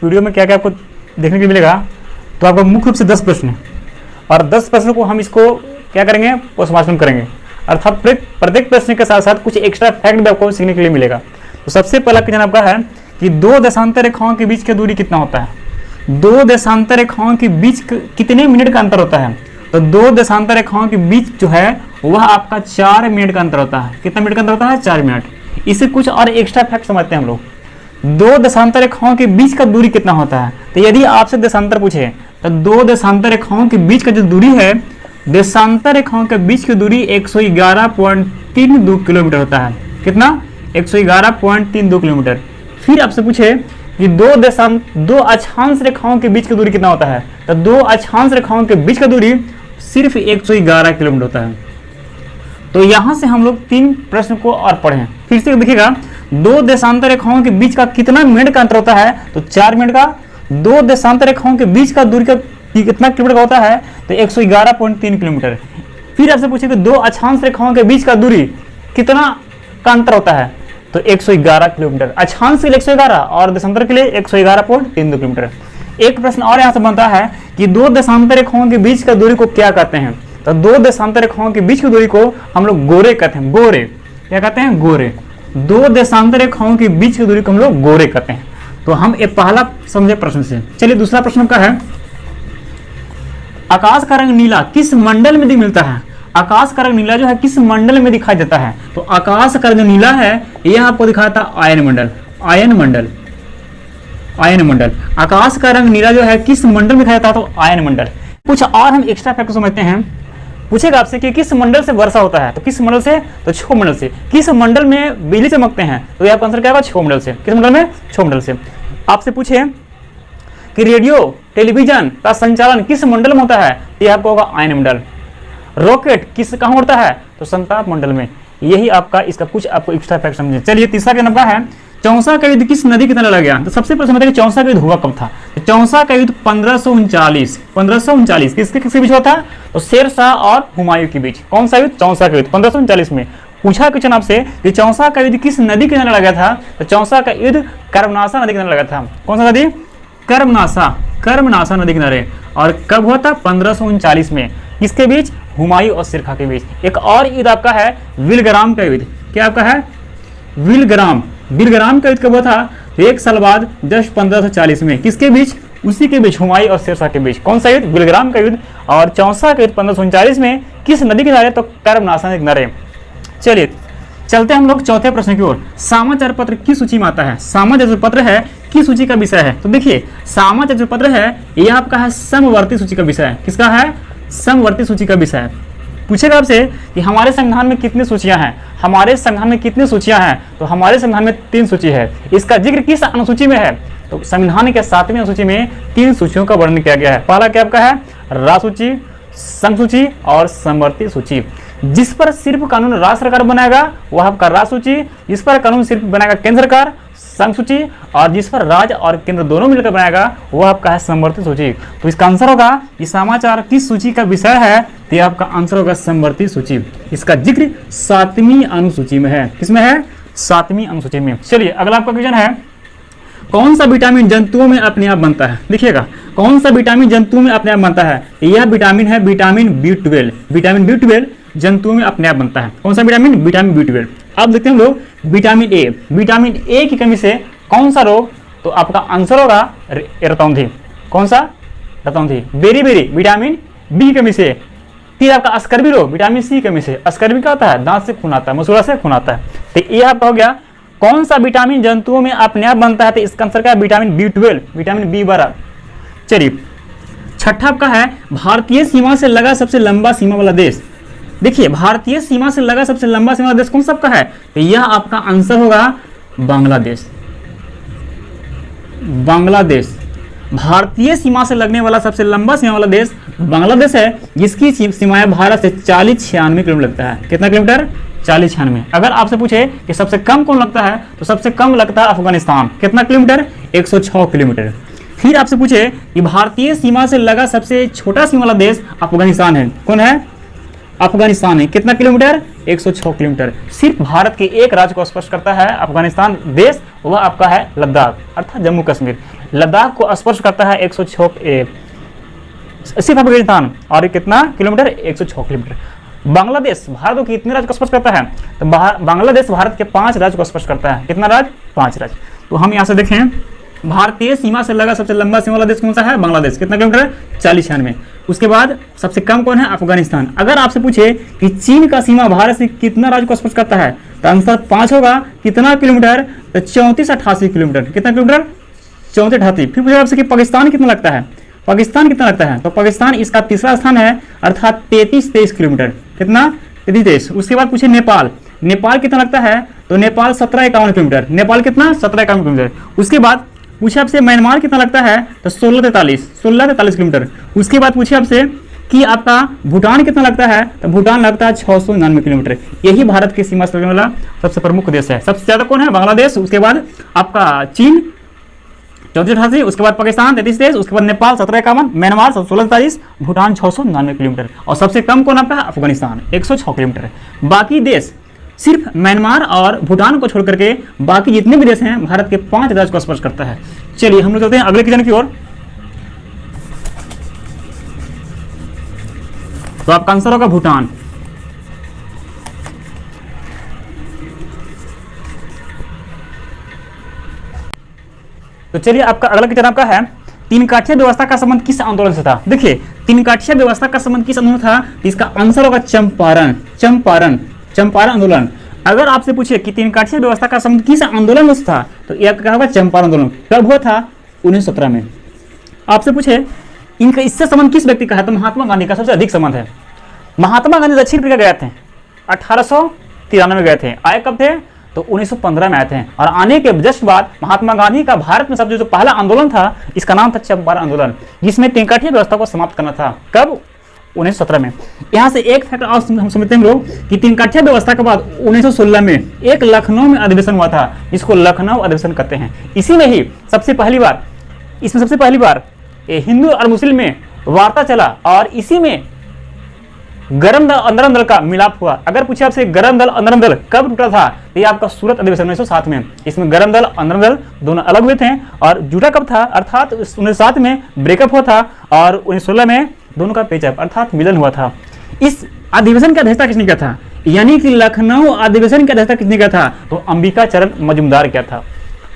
Video में क्या क्या आपको देखने को मिलेगा, तो आपको मुख्य रूप से 10 प्रश्न है और 10 प्रश्नों को हम इसको क्या करेंगे, पोस्टमार्टम करेंगे, अर्थात प्रत्येक प्रश्न के साथ साथ कुछ एक्स्ट्रा फैक्ट भी आपको सीखने के लिए मिलेगा। तो सबसे पहला क्वेश्चन आपका है कि दो देशांतर रेखाओं के बीच की दूरी कितना होता है। दो देशांतर रेखाओं के बीच कितने मिनट का अंतर होता है, तो दो देशांतर रेखाओं के बीच जो है वह आपका 4 मिनट का अंतर होता है। कितना मिनट का अंतर होता है, 4 मिनट। इससे कुछ और एक्स्ट्रा फैक्ट समझते हैं हम लोग। दो देशांतर रेखाओं के बीच का दूरी कितना होता है, तो यदि आपसे देशांतर पूछे तो दो देशांतर रेखाओं के बीच का जो दूरी है, देशांतर रेखाओं के बीच की दूरी 111.32 किलोमीटर होता है। कितना, 111.32 किलोमीटर। फिर आपसे पूछे कि दो अक्षांश रेखाओं के बीच की दूरी कितना होता है, तो दो अक्षांश रेखाओं के बीच का दूरी सिर्फ 111 किलोमीटर होता है। तो यहां से हम लोग 3 प्रश्न को और पढ़ें। फिर से देखिएगा, दो देशांतर रेखाओं के बीच का कितना मिनट का अंतर होता है, तो 4 मिनट का। दो देशांतर रेखाओं के बीच का दूरी का कितना किलोमीटर का होता है, तो 111.3 किलोमीटर। फिर आपसे पूछे कि दो अक्षांश रेखाओं के बीच का दूरी कितना का अंतर होता है, तो 111 किलोमीटर। अक्षांश के लिए 111 और देशांतर के लिए 111.32 किलोमीटर। एक प्रश्न और यहाँ से बनता है कि दो देशांतर रेखाओं के बीच का दूरी को क्या कहते हैं, तो दो देशांतर रेखाओं के बीच की दूरी को हम लोग गोरे कहते हैं। गोरे क्या कहते हैं, गोरे। दो देशांतर रेखाओं के बीच की दूरी को हम लोग गोरे कहते हैं। तो हम एक पहला समझे प्रश्न से। चलिए दूसरा प्रश्न का है, आकाश का रंग नीला किस मंडल में मिलता है। आकाश का रंग नीला जो है किस मंडल में दिखाई देता है, तो आकाश का रंग नीला है यह आपको दिखाता है आयन मंडल। आयन मंडल, आयन मंडल। आकाश का रंग नीला जो है किस मंडल में दिखाई देता है, तो आयन मंडल। कुछ और हम एक्स्ट्रा फैक्ट समझते हैं। पूछेगा आपसे कि किस मंडल से वर्षा होता है, तो किस मंडल से, तो क्षोभ मंडल से। किस मंडल में बिजली चमकते हैं, तो आपका आंसर क्या होगा, क्षोभ मंडल से। किस मंडल में, क्षोभ मंडल से। आपसे पूछे कि रेडियो टेलीविजन का संचालन किस मंडल में होता है, यह आपको होगा आयन मंडल। रॉकेट किस कहाँ उड़ता है, तो संताप मंडल में। यही आपका इसका कुछ आपको एक्स्ट्रा फैक्ट समझे। चलिए तीसरा क्या नंबर है, चौसा का युद्ध किस नदी के तट लड़ा गया। तो सबसे पहले समझते हैं कि चौसा का युद्ध हुआ कब था। तो चौसा का युद्ध 1539 किसके बीच हुआ था, तो शेरशाह और हुमायूं के बीच। कौन सा युद्ध, चौसा का युद्ध 1539 में। पूछा क्वेश्चन आपसे कि चौसा का युद्ध किस नदी के किनारे लड़ा गया था, तो चौसा का युद्ध कर्मनाशा नदी के किनारे लगा था। कौन सा नदी, कर्मनाशा नदी किनारे। और कब हुआ था, 1539 में। किसके बीच, हुमायूं और शेरशाह के बीच। एक और युद्ध आपका है विलग्राम का युद्ध। क्या आपका है, विलग्राम का युद्ध कब हुआ था, तो 1 साल बाद जस्ट 1540 में। किसके बीच, उसी के बीच, हुमायूं और शेरशाह के बीच। कौन सा युद्ध, विलग्राम का युद्ध। और चौसा का युद्ध 1539 में किस नदी के किनारे, तो कर्मनाशा नदी किनारे। चलिए चलते हम लोग चौथे प्रश्न की ओर। समाचार पत्र किस सूची में आता है। समाचार पत्र है किस सूची का विषय है, तो देखिए समाचार पत्र है यह आपका है समवर्ती सूची का विषय है। किसका है, समवर्ती सूची का विषय है। पूछेगा आपसे कि हमारे संविधान में कितनी सूचियां हैं। हमारे संविधान में कितनी सूचियां हैं, तो हमारे संविधान में 3 सूची है। इसका जिक्र किस अनुसूची में है, तो संविधान के 7वीं अनुसूची में 3 सूचियों का वर्णन किया गया है। पहला क्या आपका है, राजसूची, संघ सूची और समवर्ती सूची। जिस पर सिर्फ कानून राज्य सरकार बनाएगा वह आपका राजसूची, जिस पर कानून सिर्फ बनाएगा केंद्र सरकार संघ सूची, और जिस पर राज्य और केंद्र दोनों मिलकर बनाएगा वह आपका है समवर्ती सूची। तो इसका आंसर होगा कि समाचार किस सूची का विषय है, तो आपका आंसर होगा समवर्ती सूची। इसका जिक्र 7वीं अनुसूची में है। किसमें है, 7वीं अनुसूची में। चलिए अगला आपका क्वेश्चन है, कौन सा विटामिन जंतुओं में अपने आप बनता है। देखिएगा कौन सा विटामिन जंतुओं में अपने आप बनता है, यह विटामिन है विटामिन B12। विटामिन B12 जंतुओं में अपने आप बनता है। कौन सा विटामिन, विटामिन B12। अब देखते हैं हम लोग विटामिन ए। विटामिन ए की कमी से कौन सा रोग, तो आपका आंसर होगा रतौंधी। कौन सा, रतौंधी। बेरी विटामिन बी की कमी से। फिर आपका स्कर्वी रोग विटामिन सी की कमी से। स्कर्वी क्या होता है, दांत से खून आता है, मसूड़ा से खून आता है। तो ये आपका हो गया कौन सा विटामिन जंतुओं में अपने आप बनता है, तो इसका आंसर क्या है, विटामिन B12, विटामिन B12। चलिए छठा आपका है, भारतीय सीमा से लगा सबसे लंबा सीमा वाला देश। देखिए भारतीय सीमा से लगा सबसे लंबा सीमा वाला देश कौन सा आपका है, तो यह आपका आंसर होगा बांग्लादेश। बांग्लादेश भारतीय सीमा से लगने वाला सबसे लंबा सीमा वाला देश बांग्लादेश है, जिसकी सीमाएं भारत से 40-96 किलोमीटर लगता है। कितना किलोमीटर, 40-96। अगर आपसे पूछे कि सबसे कम कौन लगता है, तो सबसे कम लगता है अफगानिस्तान। कितना किलोमीटर, 106 किलोमीटर। फिर आपसे पूछे कि भारतीय सीमा से लगा सबसे छोटा सीमा वाला देश अफगानिस्तान है। कौन है, अफगानिस्तान है। कितना किलोमीटर, 106 किलोमीटर। सिर्फ भारत के एक राज्य को स्पर्श करता है अफगानिस्तान देश, वह आपका है लद्दाख अर्थात जम्मू कश्मीर। लद्दाख को स्पर्श करता है 106 सिर्फ अफगानिस्तान, और कितना किलोमीटर 106 किलोमीटर। बांग्लादेश भारत को कितने राज्य को स्पर्श करता है, तो बांग्लादेश भारत के 5 राज्य को स्पर्श करता है। कितना राज्य, 5 राज्य। तो हम यहाँ से देखें, भारतीय सीमा से लगा सबसे लंबा सीमा वाला देश कौन सा है, बांग्लादेश। कितना किलोमीटर, 40-96। उसके बाद सबसे कम कौन है, अफगानिस्तान। अगर आपसे पूछे कि चीन का सीमा भारत से कितना राज्य को स्पर्श करता है, तो आंसर 5 होगा। कितना किलोमीटर, तो 34-88 किलोमीटर। कितना किलोमीटर, 34-88। फिर पूछा आपसे कि पाकिस्तान कितना लगता है, पाकिस्तान कितना लगता है, तो पाकिस्तान इसका तीसरा स्थान है, अर्थात 33-23 किलोमीटर। कितना, 33-23। उसके बाद पूछे नेपाल, नेपाल कितना लगता है, तो नेपाल 17-51 किलोमीटर। नेपाल कितना, 17-51 किलोमीटर। उसके बाद पूछे आपसे म्यांमार कितना लगता है, तो 16-43 किलोमीटर। उसके बाद पूछे आपसे कि आपका भूटान कितना लगता है, तो भूटान लगता है 699 किलोमीटर। यही भारत की सीमा से लगने वाला सबसे प्रमुख देश है। सबसे ज्यादा कौन है, बांग्लादेश। उसके बाद आपका चीन 34-88, उसके बाद पाकिस्तान 33-23, उसके बाद नेपाल 17-51, म्यांमार 16-43, भूटान 699 किलोमीटर, और सबसे कम कौन आपका, अफगानिस्तान 106 किलोमीटर। बाकी देश सिर्फ म्यांमार और भूटान को छोड़ करके बाकी जितने भी देश हैं भारत के 5 राज्य को स्पर्श करता है। चलिए हम लोग चलते हैं अगले क्वेश्चन की ओर। तो आपका आंसर होगा भूटान। तो चलिए आपका अगला क्वेश्चन आपका है, तीन काठिया व्यवस्था का संबंध किस आंदोलन से था। देखिए तीन काठिया व्यवस्था का संबंध किस आंदोलन था, इसका आंसर होगा चंपारण आंदोलन। अगर आपसे पूछे कि तीन काठिया व्यवस्था का संबंध किस आंदोलन से था, तो यह क्या होगा, चंपारण आंदोलन। कब हुआ था, 1917 में। आपसे पूछे इनका इससे संबंध किस व्यक्ति का है, तो महात्मा गांधी का सबसे अधिक संबंध है। महात्मा गांधी दक्षिण अफ्रीका गए थे, 1893 में गए थे। आए कब थे, तो 1915 में आए थे। और आने के जस्ट बाद महात्मा गांधी का भारत में सबसे जो पहला आंदोलन था, इसका नाम था चंपारण आंदोलन, जिसमें तीन काठिया व्यवस्था को समाप्त करना था। कब, 1917 में। यहाँ से एक फैक्टर और हम समझते हैं लोग कि तीन काठिया व्यवस्था के बाद 1916 में एक लखनऊ में अधिवेशन हुआ था, जिसको लखनऊ अधिवेशन कहते हैं। इसी में ही सबसे पहली बार हिंदू और मुस्लिम में वार्ता चला, और इसी में गरम दल अंदरम दल का मिलाप हुआ। अगर पूछे आपसे गरम दल अंदरम दल कब टूटा था, तो ये आपका सूरत अधिवेशन 1907 में। इसमें गरम दल अंदरम दल दोनों अलग हुए थे, और जुटा कब था, अर्थात 1907 में ब्रेकअप हुआ था, और 1916 में दोनों का पेचअप अर्थात मिलन हुआ था। इस अधिवेशन की अध्यक्षता किसने किया था, यानी कि लखनऊ अधिवेशन की अध्यक्षता किसने किया था, तो अंबिका चरण मजूमदार किया था।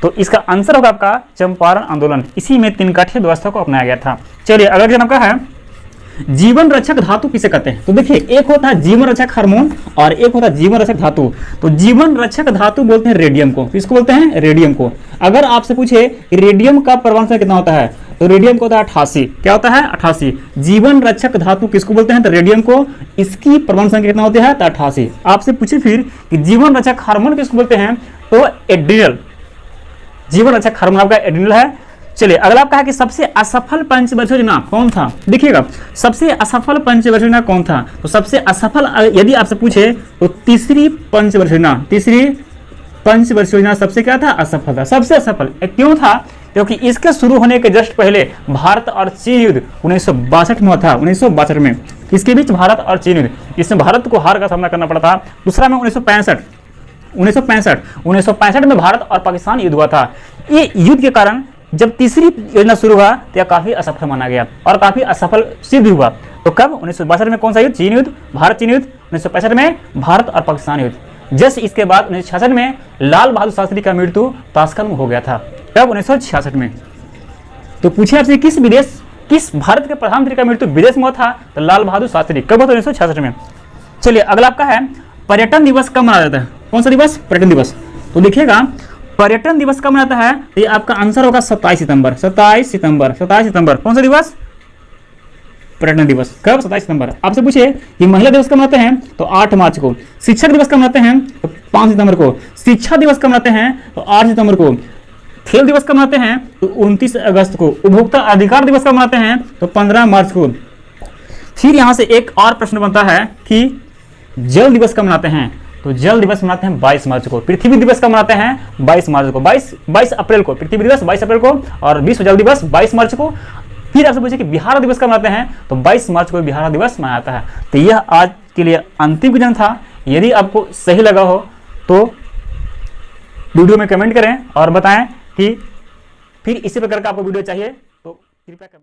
तो इसका आंसर होगा आपका चंपारण आंदोलन। इसी में तीन काठिया व्यवस्था को अपनाया गया था। चलिए अगला क्वेश्चन आपका है, जीवन रक्षक धातु किसे कहते हैं। तो देखिए एक होता है जीवन रक्षक हार्मोन और एक होता है जीवन रक्षक धातु। तो जीवन रक्षक धातु बोलते हैं रेडियम को। किसको बोलते हैं, रेडियम को। अगर आपसे पूछे रेडियम का परमाणु संख्या कितना होता है, तो रेडियम को होता है 88। क्या होता है, 88। जीवन रक्षक धातु किसको बोलते हैं, तो रेडियम को। इसकी परमाणु संख्या कितना होती है, तो 88। आपसे पूछे फिर कि जीवन रक्षक हार्मोन किसको बोलते हैं, तो एड्रिनल। जीवन रक्षक हार्मोन आपका एड्रिनल है। चलिए अगला आपका है कि सबसे असफल पंचवर्षीय योजना कौन था। देखिएगा सबसे असफल पंचवर्षीय योजना कौन था, तो सबसे असफल यदि आपसे पूछे तो तीसरी पंचवर्षीय योजना सबसे क्या था, असफल था। सबसे असफल क्यों था, क्योंकि इसके शुरू होने के जस्ट पहले भारत और चीन युद्ध 1962 में हुआ था। 1962 में इसके बीच भारत और चीन युद्ध, इसमें भारत को हार का सामना करना पड़ा था। दूसरा में 1965 में भारत और पाकिस्तान युद्ध हुआ था। ये युद्ध के कारण जब तीसरी योजना शुरू हुआ तो यह काफी असफल माना गया और काफी असफल सिद्ध हुआ। तो कब, 1962 में कौन सा युद्ध, चीन युद्ध, भारत चीन युद्ध। 1965 में भारत और पाकिस्तान युद्ध। जस्ट इसके बाद 1966 में लाल बहादुर शास्त्री का मृत्यु ताशकंद में हो गया था। कब, 1966 में। तो पूछे आपसे किस भारत के प्रधानमंत्री का मृत्यु विदेश में हुआ था, तो लाल बहादुर शास्त्री। कब हुआ, 1966 में। चलिए अगला आपका है पर्यटन दिवस कब मनाया जाता है। कौन सा दिवस, पर्यटन दिवस। तो देखिएगा पर्यटन दिवस कब मनाता है, तो ये आपका आंसर होगा 27 सितंबर। 27 सितंबर कौन सा दिवस, पर्यटन दिवस। कब, 27 सितंबर। आपसे पूछे कि महिला दिवस कब मनाते हैं, तो 8 मार्च को। शिक्षक दिवस कब मनाते हैं, तो 5 सितंबर को। शिक्षा दिवस कब मनाते हैं, तो 8 सितंबर को। खेल दिवस कब मनाते हैं, तो 29 अगस्त को। उपभोक्ता अधिकार दिवस कब मनाते हैं, तो 15 मार्च को। फिर यहां से एक और प्रश्न बनता है कि जल दिवस कब मनाते हैं, तो जल दिवस मनाते हैं 22 मार्च को। पृथ्वी दिवस कब मनाते हैं, 22 मार्च को। 22 अप्रैल को पृथ्वी दिवस, 22 अप्रैल को। और विश्व जल दिवस 22 मार्च को। फिर आपसे पूछे कि बिहार दिवस कब मनाते हैं, तो 22 मार्च को बिहार दिवस मनाया जाता है। तो यह आज के लिए अंतिम क्वेश्चन था। यदि आपको सही लगा हो तो वीडियो में कमेंट करें और बताएं कि फिर इसी प्रकार का आपको वीडियो चाहिए तो कृपया कमेंट